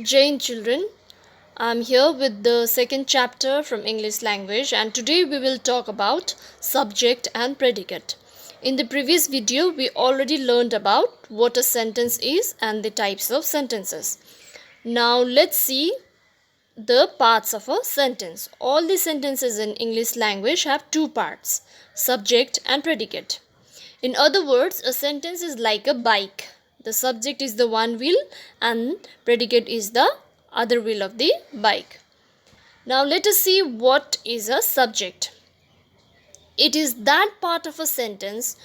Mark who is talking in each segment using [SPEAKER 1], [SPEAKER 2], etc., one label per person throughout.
[SPEAKER 1] Jain children, I'm here with the second chapter from English language, and today we will talk about subject and predicate. In the previous video we already learned about what a sentence is and the types of sentences. Now let's see the parts of a sentence. All the sentences in English language have two parts, subject and predicate. In other words, a sentence is like a bike. The subject is the one wheel and predicate is the other wheel of the bike. Now let us see what is a subject. It is that part of a sentence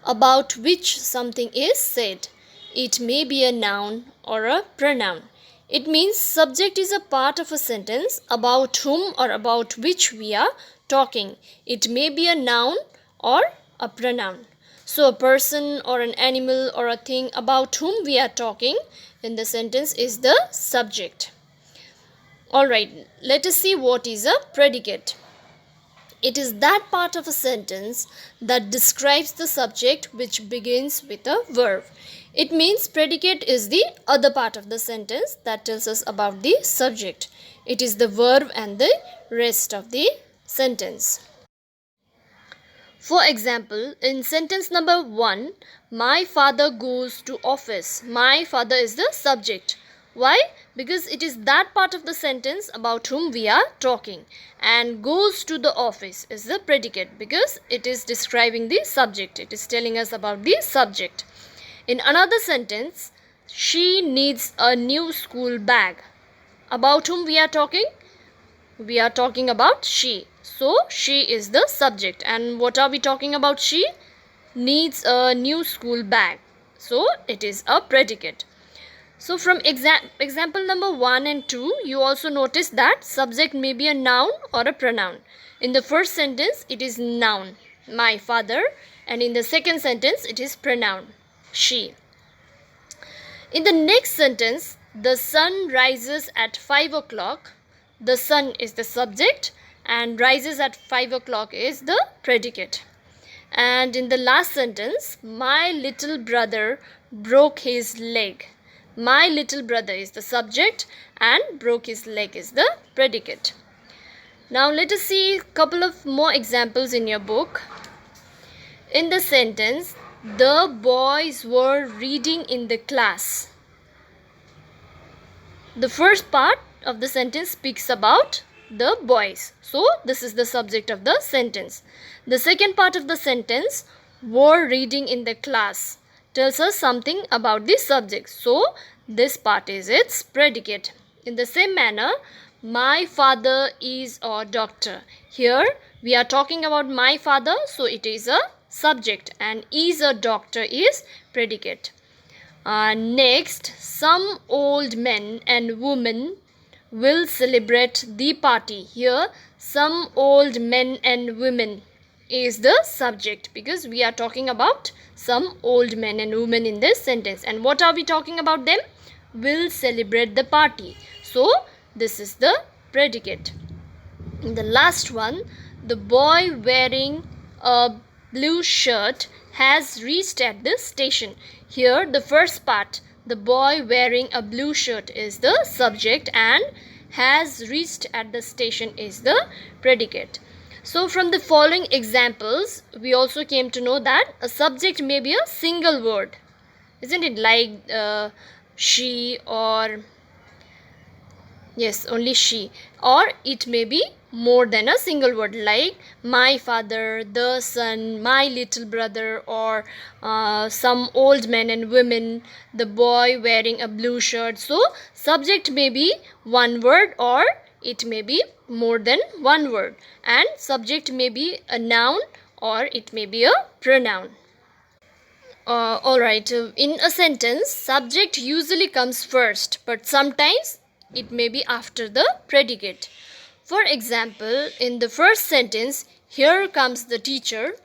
[SPEAKER 1] about which something is said. It may be a noun or a pronoun. It means subject is a part of a sentence about whom or about which we are talking. It may be a noun or a pronoun. So a person or an animal or a thing about whom we are talking in the sentence is the subject. Alright, let us see what is a predicate. It is that part of a sentence that describes the subject which begins with a verb. It means predicate is the other part of the sentence that tells us about the subject. It is the verb and the rest of the sentence. For example, in sentence number 1, my father goes to office. My father is the subject. Why? Because it is that part of the sentence about whom we are talking. And goes to the office is the predicate because it is describing the subject. It is telling us about the subject. In another sentence, she needs a new school bag. About whom we are talking? We are talking about she. So she is the subject. And what are we talking about? She needs a new school bag. So it is a predicate. So from example number 1 and 2, you also notice that subject may be a noun or a pronoun. In the first sentence, it is noun, my father, and in the second sentence, it is pronoun, she. In the next sentence, the sun rises at 5 o'clock. The sun is the subject and rises at 5 o'clock is the predicate. And in the last sentence, my little brother broke his leg. My little brother is the subject and broke his leg is the predicate. Now let us see a couple of more examples in your book. In the sentence, the boys were reading in the class. The first part of the sentence speaks about the boys. So this is the subject of the sentence. The second part of the sentence, were reading in the class, tells us something about the subject. So this part is its predicate. In the same manner, my father is a doctor. Here we are talking about my father, so it is a subject and is a doctor is predicate. Next, some old men and women will celebrate the party. Here some old men and women is the subject because we are talking about some old men and women in this sentence. And what are we talking about them? Will celebrate the party. So this is the predicate. In the last one, the boy wearing a blue shirt has reached at the station. Here the first part, the boy wearing a blue shirt is the subject and has reached at the station is the predicate. So from the following examples, we also came to know that a subject may be a single word, isn't it? Like she or yes, only she, or it may be more than a single word like my father, the son, my little brother, or some old men and women, the boy wearing a blue shirt. So subject may be one word or it may be more than one word, and subject may be a noun or it may be a pronoun. Alright, in a sentence, subject usually comes first, but sometimes it may be after the predicate. For example, in the first sentence, here comes the teacher.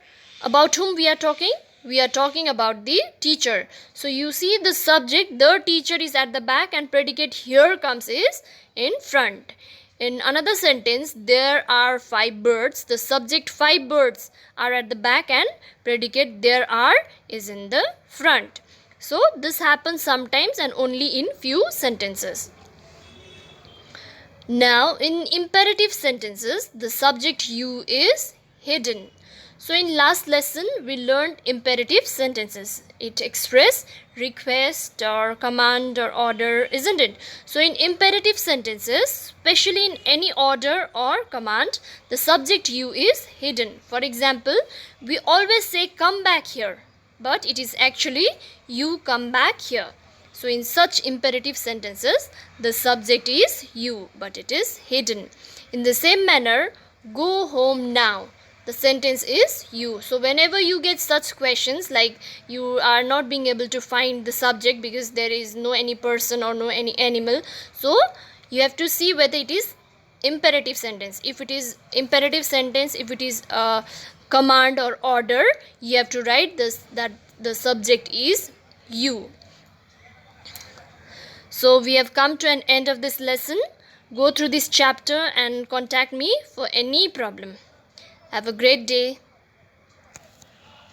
[SPEAKER 1] About whom we are talking? We are talking about the teacher. So you see the subject, the teacher is at the back and predicate here comes is in front. In another sentence, there are 5 birds. The subject 5 birds are at the back and predicate there are is in the front. So this happens sometimes and only in few sentences. Now, in imperative sentences, the subject you is hidden. So, in last lesson, we learned imperative sentences. It express request or command or order, isn't it? So, in imperative sentences, especially in any order or command, the subject you is hidden. For example, we always say come back here, but it is actually you come back here. So in such imperative sentences, the subject is you, but it is hidden. In the same manner, go home now. The sentence is you. So whenever you get such questions like you are not being able to find the subject because there is no any person or no any animal, so you have to see whether it is imperative sentence. If it is imperative sentence, if it is a command or order, you have to write this that the subject is you. So we have come to an end of this lesson. Go through this chapter and contact me for any problem. Have a great day.